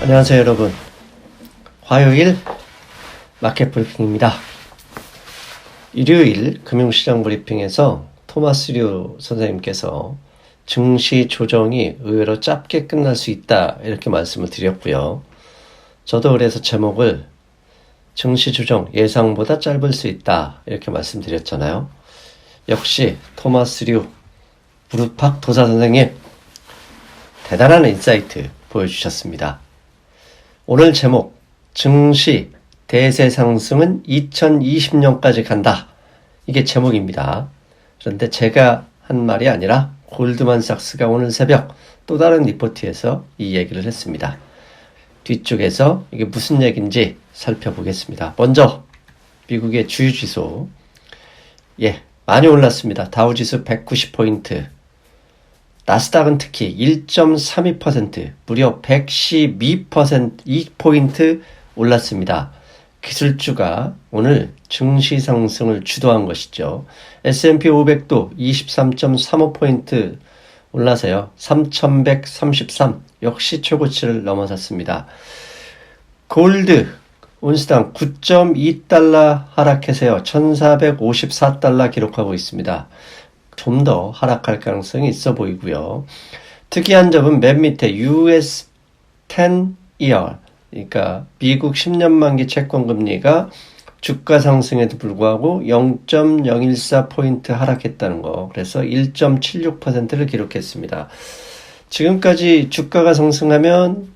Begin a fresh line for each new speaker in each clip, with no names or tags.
안녕하세요 여러분, 화요일 마켓 브리핑입니다. 일요일 금융시장 브리핑에서 토마스 류 선생님께서 증시 조정이 의외로 짧게 끝날 수 있다 이렇게 말씀을 드렸고요. 저도 그래서 제목을 증시 조정 예상보다 짧을 수 있다 이렇게 말씀드렸잖아요. 역시 토마스 류 무릎팍 도사 선생님 대단한 인사이트 보여주셨습니다. 오늘 제목, 증시 대세 상승은 2020년까지 간다. 이게 제목입니다. 그런데 제가 한 말이 아니라 골드만삭스가 오늘 새벽 또 다른 리포트에서 이 얘기를 했습니다. 뒤쪽에서 이게 무슨 얘기인지 살펴보겠습니다. 먼저 미국의 주유지수, 많이 올랐습니다. 다우지수 190포인트, 나스닥은 특히 1.32%, 무려 112%, 2포인트 올랐습니다. 기술주가 오늘 증시 상승을 주도한 것이죠. S&P 500도 23.35포인트 올라서요. 3133, 역시 최고치를 넘어섰습니다. 골드, 온스당 9.2달러 하락해서요. 1454달러 기록하고 있습니다. 좀 더 하락할 가능성이 있어 보이고요. 특이한 점은 맨 밑에 US 10-year, 그러니까 미국 10년 만기 채권 금리가 주가 상승에도 불구하고 0.014포인트 하락했다는 거. 그래서 1.76%를 기록했습니다. 지금까지 주가가 상승하면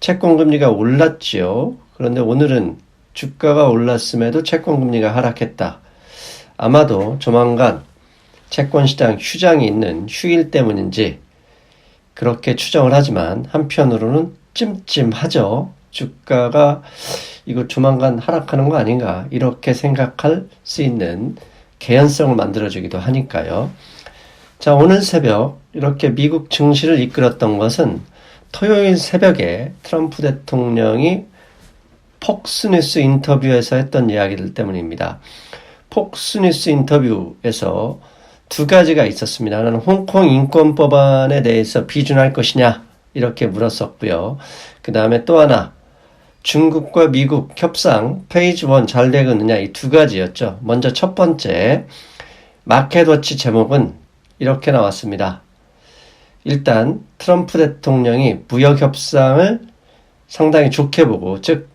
채권 금리가 올랐지요. 그런데 오늘은 주가가 올랐음에도 채권 금리가 하락했다. 아마도 조만간 채권시장 휴장이 있는 휴일 때문인지 그렇게 추정을 하지만 한편으로는 찜찜하죠. 주가가 이거 조만간 하락하는 거 아닌가 이렇게 생각할 수 있는 개연성을 만들어주기도 하니까요. 자, 오늘 새벽 이렇게 미국 증시를 이끌었던 것은 토요일 새벽에 트럼프 대통령이 폭스뉴스 인터뷰에서 했던 이야기들 때문입니다. 폭스뉴스 인터뷰에서 두 가지가 있었습니다. 하나는 홍콩 인권법안에 대해서 비준할 것이냐 이렇게 물었었고요. 그 다음에 또 하나, 중국과 미국 협상 페이지 1 잘 되겠느냐, 이 두 가지였죠. 먼저 첫 번째 마켓워치 제목은 이렇게 나왔습니다. 일단 트럼프 대통령이 무역 협상을 상당히 좋게 보고, 즉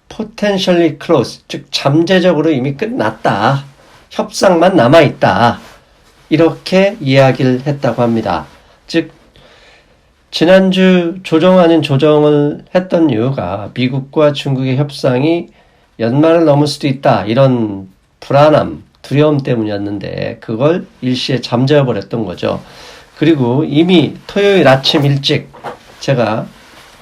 potentially close, 즉 잠재적으로 이미 끝났다, 협상만 남아있다, 이렇게 이야기를 했다고 합니다. 즉 지난주 조정 아닌 조정을 했던 이유가 미국과 중국의 협상이 연말을 넘을 수도 있다, 이런 불안함, 두려움 때문이었는데 그걸 일시에 잠재워버렸던 거죠. 그리고 이미 토요일 아침 일찍 제가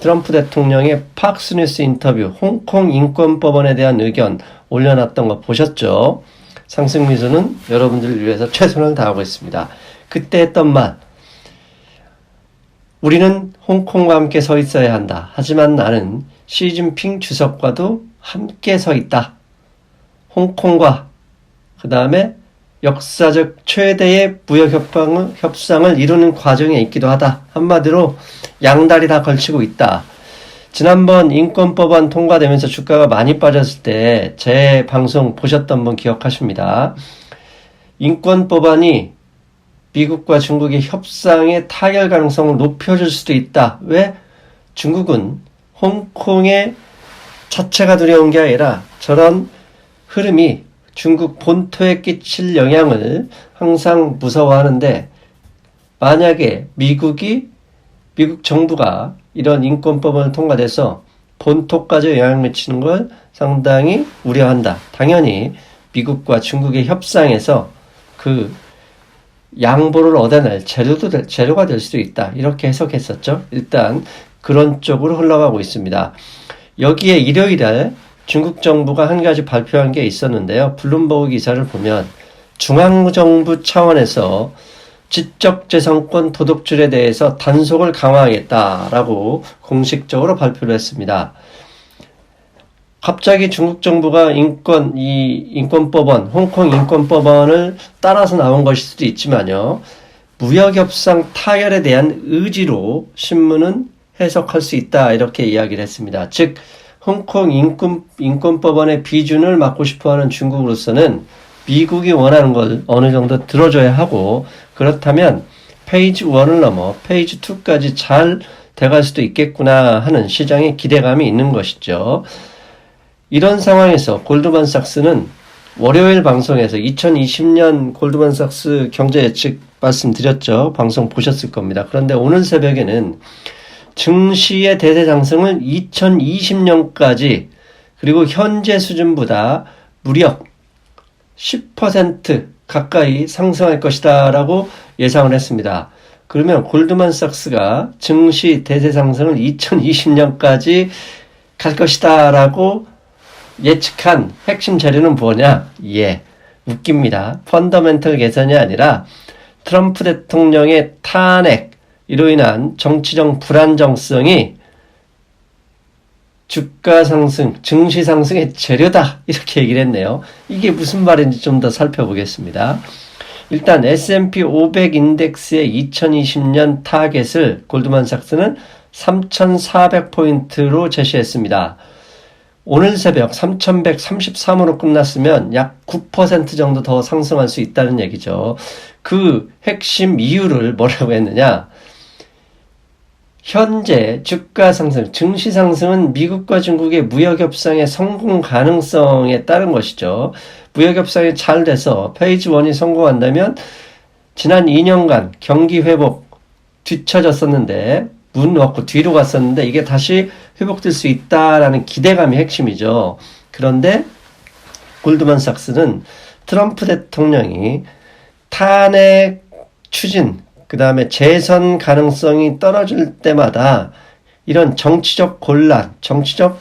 트럼프 대통령의 팍스뉴스 인터뷰 홍콩 인권법원에 대한 의견 올려놨던 거 보셨죠? 상승미수는 여러분들을 위해서 최선을 다하고 있습니다. 그때 했던 말, 우리는 홍콩과 함께 서 있어야 한다. 하지만 나는 시진핑 주석과도 함께 서 있다. 홍콩과 그 다음에 역사적 최대의 무역 협상을 이루는 과정에 있기도 하다. 한마디로 양다리 다 걸치고 있다. 지난번 인권법안 통과되면서 주가가 많이 빠졌을 때 제 방송 보셨던 분 기억하십니다. 인권법안이 미국과 중국의 협상의 타결 가능성을 높여줄 수도 있다. 왜? 중국은 홍콩의 자체가 두려운 게 아니라 저런 흐름이 중국 본토에 끼칠 영향을 항상 무서워하는데, 만약에 미국 정부가 이런 인권법안을 통과돼서 본토까지 영향을 미치는 걸 상당히 우려한다. 당연히 미국과 중국의 협상에서 그 양보를 얻어낼 재료가 될 수도 있다. 이렇게 해석했었죠. 일단 그런 쪽으로 흘러가고 있습니다. 여기에 일요일에 중국 정부가 한 가지 발표한 게 있었는데요. 블룸버그 기사를 보면 중앙정부 차원에서 지적재산권 도둑질에 대해서 단속을 강화하겠다라고 공식적으로 발표를 했습니다. 갑자기 중국 정부가 인권법원, 홍콩 인권법원을 따라서 나온 것일 수도 있지만요. 무역협상 타결에 대한 의지로 신문은 해석할 수 있다. 이렇게 이야기를 했습니다. 즉 홍콩 인권법원의 비준을 막고 싶어하는 중국으로서는 미국이 원하는 걸 어느 정도 들어줘야 하고, 그렇다면 페이지 1을 넘어 페이지 2까지 잘 돼갈 수도 있겠구나 하는 시장의 기대감이 있는 것이죠. 이런 상황에서 골드만삭스는 월요일 방송에서 2020년 골드만삭스 경제 예측 말씀드렸죠. 방송 보셨을 겁니다. 그런데 오늘 새벽에는 증시의 대세 상승을 2020년까지 그리고 현재 수준보다 무려 10% 가까이 상승할 것이다 라고 예상을 했습니다. 그러면 골드만삭스가 증시 대세 상승을 2020년까지 갈 것이다 라고 예측한 핵심 자료는 뭐냐? 예, 웃깁니다. 펀더멘털 개선이 아니라 트럼프 대통령의 탄핵으로 인한 정치적 불안정성이 주가 상승, 증시 상승의 재료다 이렇게 얘기를 했네요. 이게 무슨 말인지 좀 더 살펴보겠습니다. 일단 S&P 500 인덱스의 2020년 타겟을 골드만삭스는 3,400포인트로 제시했습니다. 오늘 새벽 3,133으로 끝났으면 약 9% 정도 더 상승할 수 있다는 얘기죠. 그 핵심 이유를 뭐라고 했느냐? 현재 주가 상승, 증시 상승은 미국과 중국의 무역협상의 성공 가능성에 따른 것이죠. 무역협상이 잘 돼서 페이지 1이 성공한다면 지난 2년간 경기 회복 뒤처졌었는데 문 놓고 뒤로 갔었는데 이게 다시 회복될 수 있다라는 기대감이 핵심이죠. 그런데 골드만삭스는 트럼프 대통령이 탄핵 추진, 그 다음에 재선 가능성이 떨어질 때마다 이런 정치적 곤란, 정치적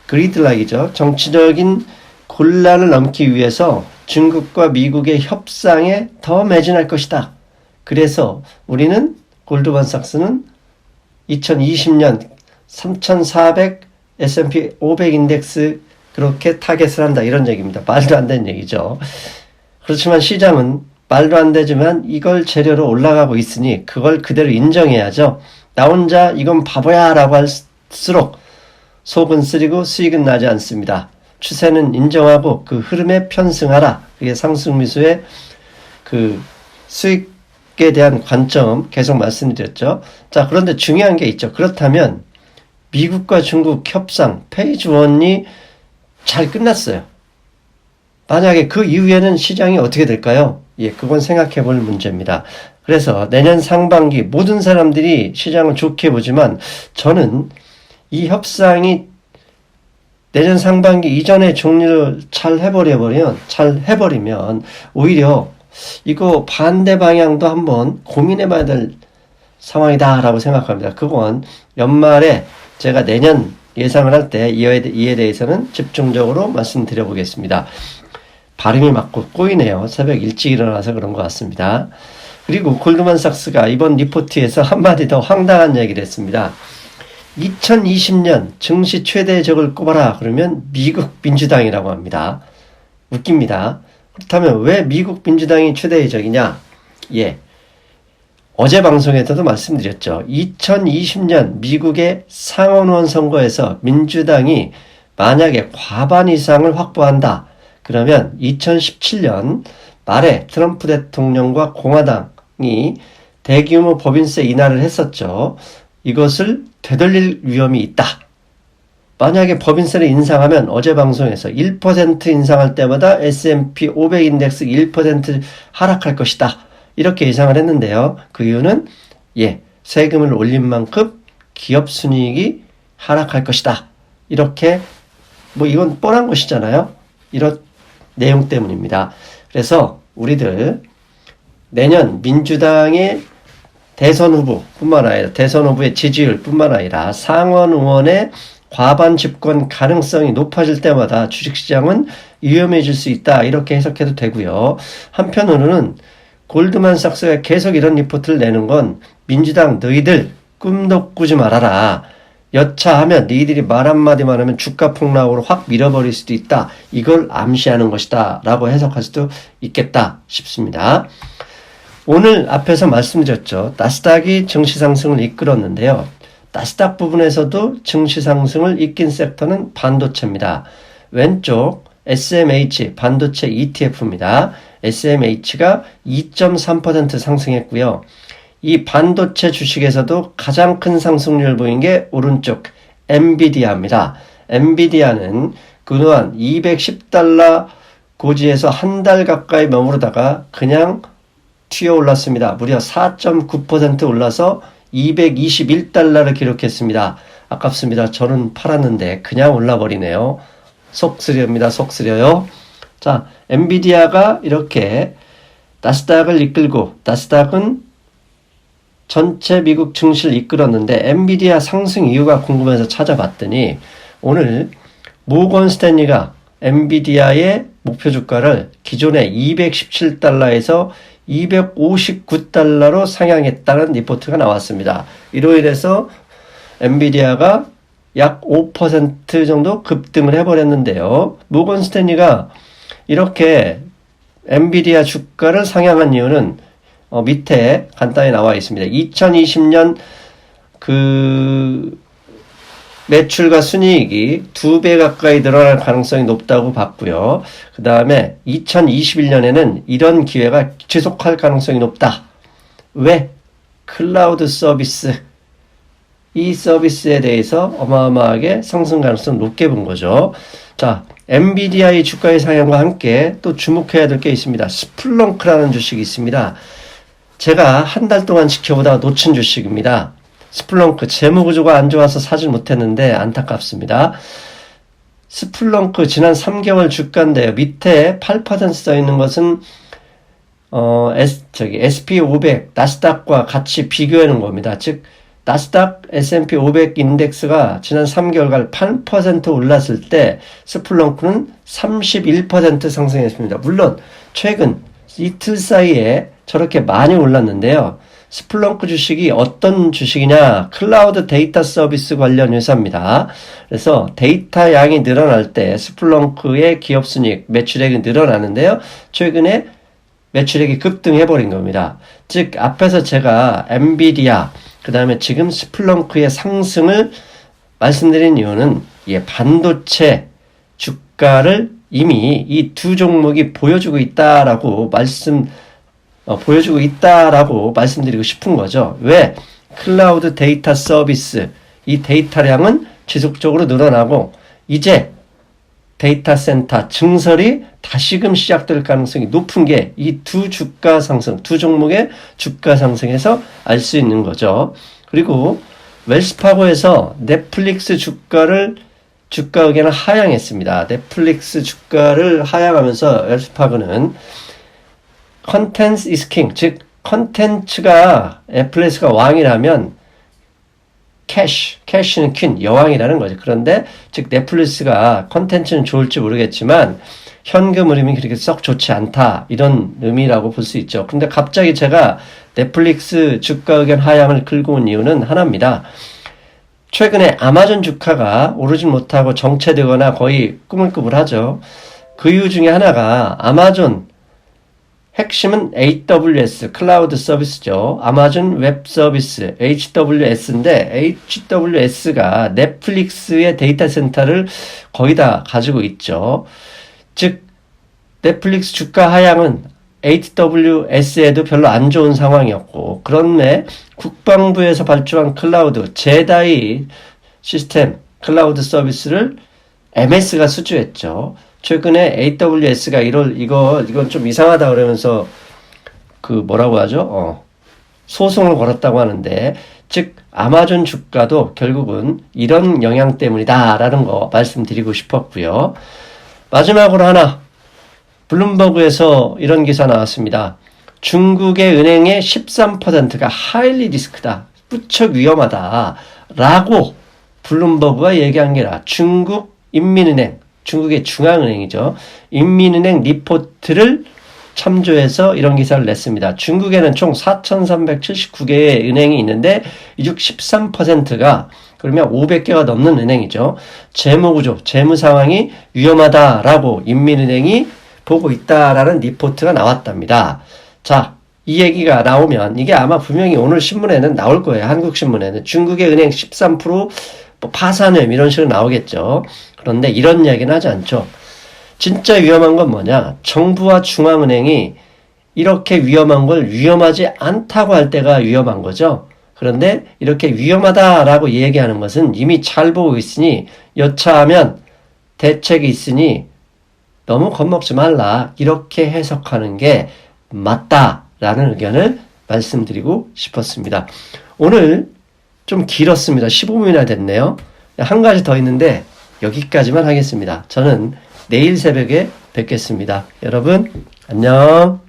그리드락이죠. 정치적인 곤란을 넘기 위해서 중국과 미국의 협상에 더 매진할 것이다. 그래서 우리는 골드만삭스는 2020년 3,400 S&P 500 인덱스 그렇게 타겟을 한다 이런 얘기입니다. 말도 안 되는 얘기죠. 그렇지만 시장은 말도 안 되지만 이걸 재료로 올라가고 있으니 그걸 그대로 인정해야죠. 나 혼자 이건 바보야 라고 할수록 속은 쓰리고 수익은 나지 않습니다. 추세는 인정하고 그 흐름에 편승하라. 그게 상승미수의 그 수익에 대한 관점 계속 말씀드렸죠. 자, 그런데 중요한 게 있죠. 그렇다면 미국과 중국 협상 페이지 1이 잘 끝났어요. 만약에 그 이후에는 시장이 어떻게 될까요? 예, 그건 생각해 볼 문제입니다. 그래서 내년 상반기 모든 사람들이 시장을 좋게 보지만 저는 이 협상이 내년 상반기 이전에 종료를 잘 해버리면 오히려 이거 반대 방향도 한번 고민해 봐야 될 상황이다라고 생각합니다. 그건 연말에 제가 내년 예상을 할 때 이에 대해서는 집중적으로 말씀드려 보겠습니다. 발음이 맞고 꼬이네요. 새벽 일찍 일어나서 그런 것 같습니다. 그리고 골드만삭스가 이번 리포트에서 한마디 더 황당한 얘기를 했습니다. 2020년 증시 최대의 적을 꼽아라 그러면 미국 민주당이라고 합니다. 웃깁니다. 그렇다면 왜 미국 민주당이 최대의 적이냐? 예, 어제 방송에서도 말씀드렸죠. 2020년 미국의 상원의원 선거에서 민주당이 만약에 과반 이상을 확보한다. 그러면 2017년 말에 트럼프 대통령과 공화당이 대규모 법인세 인하를 했었죠. 이것을 되돌릴 위험이 있다. 만약에 법인세를 인상하면 어제 방송에서 1% 인상할 때마다 S&P 500 인덱스 1% 하락할 것이다. 이렇게 예상을 했는데요. 그 이유는 세금을 올린 만큼 기업 순이익이 하락할 것이다. 이렇게 이건 뻔한 것이잖아요. 이런 내용 때문입니다. 그래서 우리들 내년 민주당의 대선 후보뿐만 아니라 대선 후보의 지지율 뿐만 아니라 상원 의원의 과반 집권 가능성이 높아질 때마다 주식시장은 위험해질 수 있다. 이렇게 해석해도 되고요. 한편으로는 골드만삭스가 계속 이런 리포트를 내는 건 민주당 너희들 꿈도 꾸지 말아라. 여차하면 너희들이 말 한마디만 하면 주가 폭락으로 확 밀어버릴 수도 있다. 이걸 암시하는 것이다. 라고 해석할 수도 있겠다 싶습니다. 오늘 앞에서 말씀드렸죠. 나스닥이 증시 상승을 이끌었는데요. 나스닥 부분에서도 증시 상승을 이끈 섹터는 반도체입니다. 왼쪽 SMH 반도체 ETF입니다. SMH가 2.3% 상승했고요. 이 반도체 주식에서도 가장 큰 상승률을 보인 게 오른쪽 엔비디아입니다. 엔비디아는 그동안 210달러 고지에서 한 달 가까이 머무르다가 그냥 튀어 올랐습니다. 무려 4.9% 올라서 221달러를 기록했습니다. 아깝습니다. 저는 팔았는데 그냥 올라버리네요. 속 쓰렵니다. 속 쓰려요. 자, 엔비디아가 이렇게 나스닥을 이끌고, 나스닥은 전체 미국 증시를 이끌었는데 엔비디아 상승 이유가 궁금해서 찾아봤더니 오늘 모건 스탠리가 엔비디아의 목표 주가를 기존의 217달러에서 259달러로 상향했다는 리포트가 나왔습니다. 이로 인해서 엔비디아가 약 5% 정도 급등을 해버렸는데요. 모건 스탠리가 이렇게 엔비디아 주가를 상향한 이유는 밑에 간단히 나와 있습니다. 2020년 매출과 순이익이 2배 가까이 늘어날 가능성이 높다고 봤고요. 그 다음에 2021년에는 이런 기회가 지속할 가능성이 높다. 왜? 클라우드 서비스. 이 서비스에 대해서 어마어마하게 상승 가능성을 높게 본 거죠. 자, 엔비디아의 주가의 상향과 함께 또 주목해야 될 게 있습니다. 스플렁크라는 주식이 있습니다. 제가 한 달 동안 지켜보다가 놓친 주식입니다. 스플렁크 재무구조가 안 좋아서 사질 못했는데 안타깝습니다. 스플렁크 지난 3개월 주가인데요. 밑에 8% 써 있는 것은 SP500 나스닥과 같이 비교해 놓은 겁니다. 즉 나스닥 S&P 500 인덱스가 지난 3개월간 8% 올랐을 때 스플렁크는 31% 상승했습니다. 물론 최근 이틀 사이에 저렇게 많이 올랐는데요. 스플렁크 주식이 어떤 주식이냐? 클라우드 데이터 서비스 관련 회사입니다. 그래서 데이터 양이 늘어날 때 스플렁크의 기업 순이익, 매출액이 늘어나는데요. 최근에 매출액이 급등해버린 겁니다. 즉 앞에서 제가 엔비디아, 그 다음에 지금 스플렁크의 상승을 말씀드린 이유는 반도체 주가를 이미 이 두 종목이 보여주고 있다라고 말씀드리고 싶은 거죠. 왜? 클라우드 데이터 서비스, 이 데이터량은 지속적으로 늘어나고 이제 데이터 센터 증설이 다시금 시작될 가능성이 높은 게 이 두 주가 상승, 두 종목의 주가 상승에서 알 수 있는 거죠. 그리고 웰스파고에서 넷플릭스 주가 의견을 하향했습니다. 넷플릭스 주가를 하향하면서 웰스파고는 컨텐츠 is king, 즉 컨텐츠가 애플레스가 왕이라면 캐시는 퀸, 여왕이라는 거죠. 그런데 즉 넷플릭스가 컨텐츠는 좋을지 모르겠지만 현금 흐름이 그렇게 썩 좋지 않다, 이런 의미라고 볼 수 있죠. 근데 갑자기 제가 넷플릭스 주가 의견 하향을 끌고 온 이유는 하나입니다. 최근에 아마존 주가가 오르지 못하고 정체되거나 거의 꾸물꾸물하죠. 그 이유 중에 하나가 아마존 핵심은 AWS, 클라우드 서비스죠. 아마존 웹 서비스, HWS인데, HWS가 넷플릭스의 데이터 센터를 거의 다 가지고 있죠. 즉, 넷플릭스 주가 하향은 HWS에도 별로 안 좋은 상황이었고, 그런데 국방부에서 발주한 클라우드, 제다이 시스템, 클라우드 서비스를 MS가 수주했죠. 최근에 AWS가 이건 좀 이상하다 그러면서 뭐라고 하죠? 소송을 걸었다고 하는데, 즉 아마존 주가도 결국은 이런 영향 때문이다라는 거 말씀드리고 싶었고요. 마지막으로 하나, 블룸버그에서 이런 기사 나왔습니다. 중국의 은행의 13%가 하일리 리스크다, 무척 위험하다 라고 블룸버그가 얘기한 게 아니라 중국 인민은행, 중국의 중앙은행이죠. 인민은행 리포트를 참조해서 이런 기사를 냈습니다. 중국에는 총 4,379개의 은행이 있는데 이 중 13%가 그러면 500개가 넘는 은행이죠. 재무구조, 재무 상황이 위험하다라고 인민은행이 보고 있다라는 리포트가 나왔답니다. 자, 이 얘기가 나오면 이게 아마 분명히 오늘 신문에는 나올 거예요. 한국 신문에는 중국의 은행 13% 뭐 파산음 이런 식으로 나오겠죠. 그런데 이런 이야기는 하지 않죠. 진짜 위험한 건 뭐냐? 정부와 중앙은행이 이렇게 위험한 걸 위험하지 않다고 할 때가 위험한 거죠. 그런데 이렇게 위험하다라고 얘기하는 것은 이미 잘 보고 있으니 여차하면 대책이 있으니 너무 겁먹지 말라. 이렇게 해석하는 게 맞다라는 의견을 말씀드리고 싶었습니다. 오늘 좀 길었습니다. 15분이나 됐네요. 한 가지 더 있는데 여기까지만 하겠습니다. 저는 내일 새벽에 뵙겠습니다. 여러분 안녕.